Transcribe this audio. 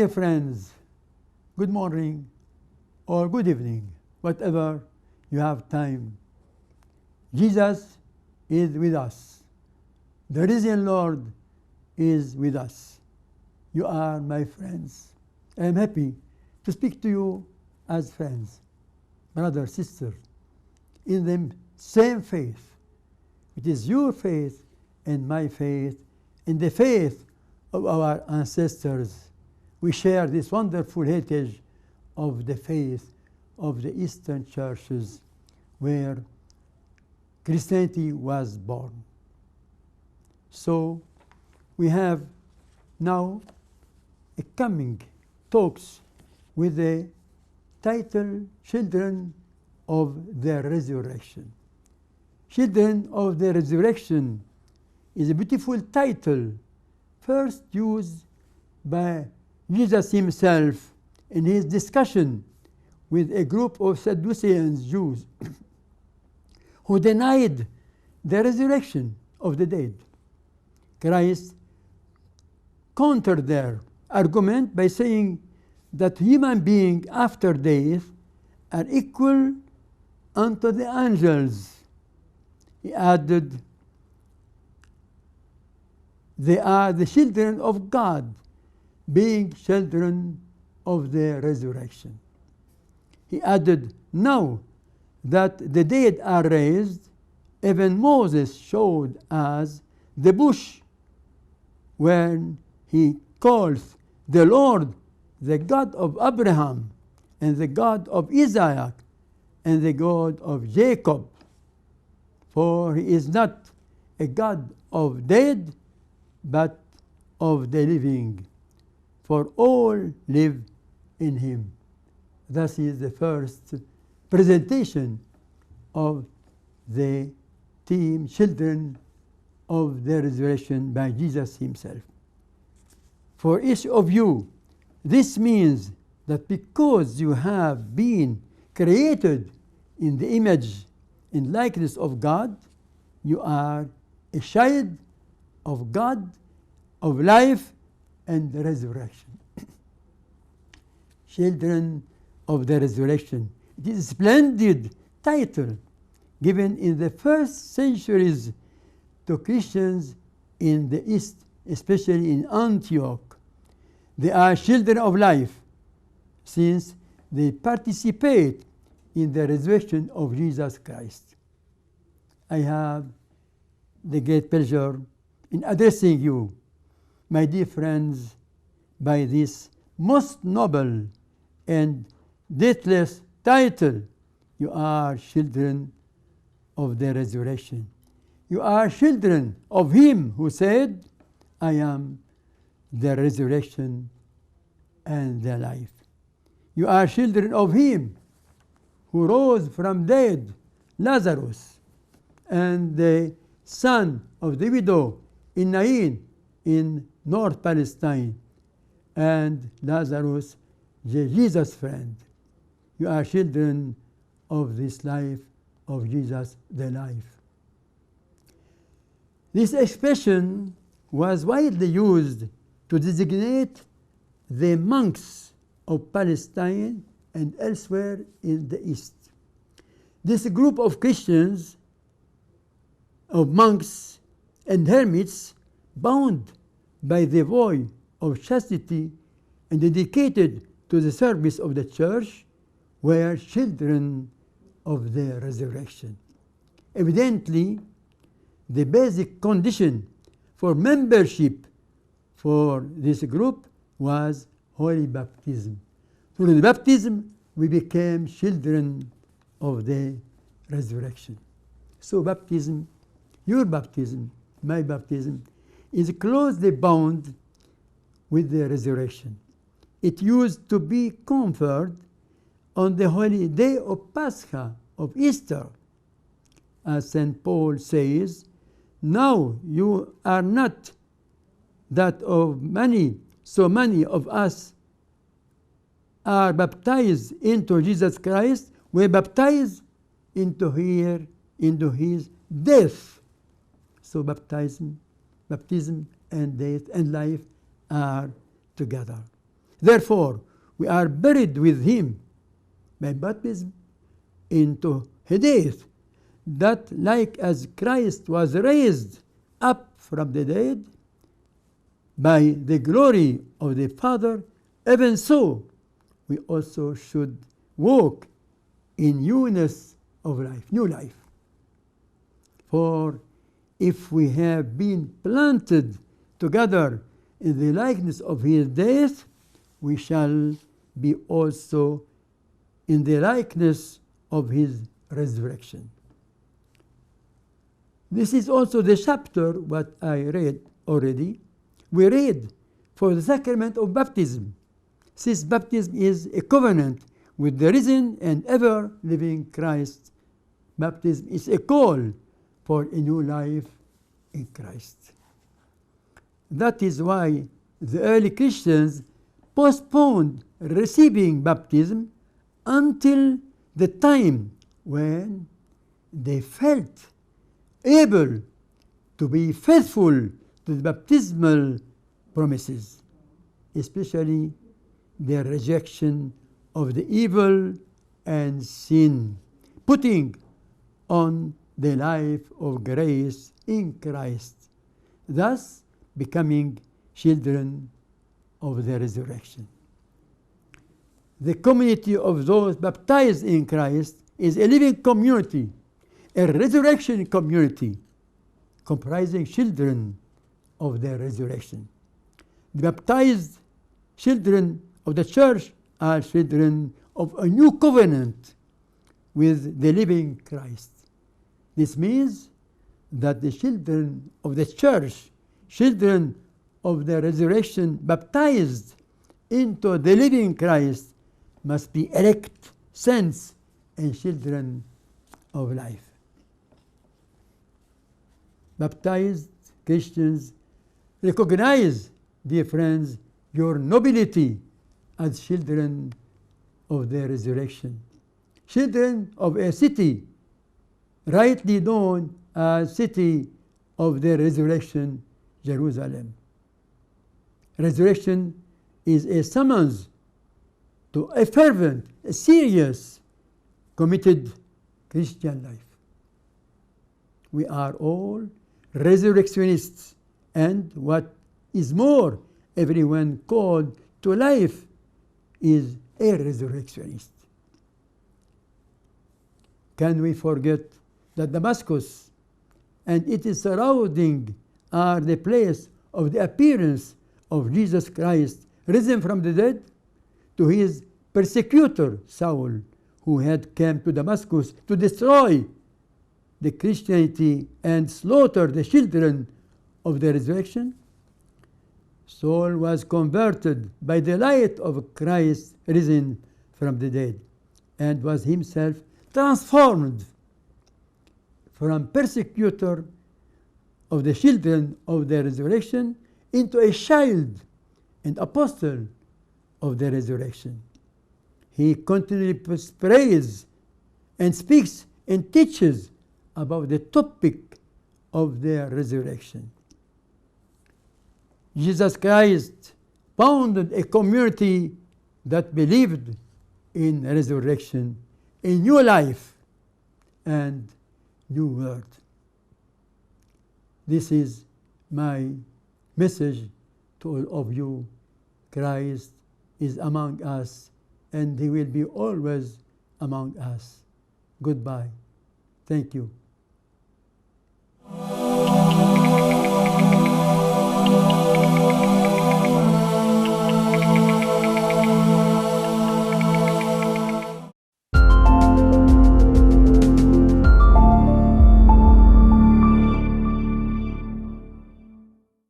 dear friends, good morning or good evening, whatever you have time. Jesus is with us. The risen Lord is with us. You are my friends. I am happy to speak to you as friends, brothers, sisters, in the same faith. It is your faith and my faith, and the faith of our ancestors. We share this wonderful heritage of the faith of the Eastern churches where Christianity was born. So we have now a coming talks with the title Children of the Resurrection. Children of the Resurrection is a beautiful title, first used by Jesus himself in his discussion with a group of Sadducean Jews who denied the resurrection of the dead. Christ countered their argument by saying that human beings after death are equal unto the angels. He added, they are the children of God, being children of the resurrection. He added, now that the dead are raised, even Moses showed us the bush when he calls the Lord the God of Abraham and the God of Isaac and the God of Jacob. For he is not a God of dead, but of the living. For all live in him. Thus is the first presentation of the theme, Children of the Resurrection, by Jesus himself. For each of you, this means that because you have been created in the image and likeness of God, you are a child of God, of life and the resurrection. Children of the Resurrection. It is a splendid title given in the first centuries to Christians in the East, especially in Antioch. They are children of life since they participate in the resurrection of Jesus Christ. I have the great pleasure in addressing you, my dear friends, by this most noble and deathless title. You are children of the resurrection. You are children of him who said, I am the resurrection and the life. You are children of him who rose from dead, Lazarus, and the son of the widow in Nain in North Palestine, and Lazarus, Jesus' friend. You are children of this life of Jesus, the life. This expression was widely used to designate the monks of Palestine and elsewhere in the East. This group of Christians, of monks and hermits, bound by the vow of chastity and dedicated to the service of the church, were children of the resurrection. Evidently, the basic condition for membership for this group was holy baptism. Through the baptism, we became children of the resurrection. So baptism, your baptism, my baptism, is closely bound with the resurrection. It used to be conferred on the holy day of Pascha, of Easter. As St. Paul says, now you are not that of many, so many of us are baptized into Jesus Christ, we baptized into his death. So baptism and death and life are together. Therefore, we are buried with him by baptism into death, that like as Christ was raised up from the dead by the glory of the Father, even so we also should walk in newness of life, new life. For if we have been planted together in the likeness of his death, we shall be also in the likeness of his resurrection. This is also the chapter what I read already. We read for the sacrament of baptism, since baptism is a covenant with the risen and ever-living Christ. Baptism is a call for a new life in Christ. That is why the early Christians postponed receiving baptism until the time when they felt able to be faithful to the baptismal promises, especially their rejection of the evil and sin, putting on the life of grace in Christ, thus becoming children of the resurrection. The community of those baptized in Christ is a living community, a resurrection community, comprising children of the resurrection. The baptized children of the church are children of a new covenant with the living Christ. This means that the children of the church, children of the resurrection, baptized into the living Christ, must be elect saints and children of life. Baptized Christians recognize, dear friends, your nobility as children of the resurrection, children of a city rightly known as city of the resurrection, Jerusalem. Resurrection is a summons to a fervent, a serious, committed Christian life. We are all resurrectionists, and what is more, everyone called to life is a resurrectionist. Can we forget that Damascus and its surrounding are the place of the appearance of Jesus Christ risen from the dead to his persecutor Saul, who had come to Damascus to destroy the Christianity and slaughter the children of the resurrection? Saul was converted by the light of Christ risen from the dead, and was himself transformed from persecutor of the children of the resurrection into a child and apostle of the resurrection. He continually prays and speaks and teaches about the topic of their resurrection. Jesus Christ founded a community that believed in resurrection, a new life, and new world. This is my message to all of you. Christ is among us, and he will be always among us. Goodbye. Thank you.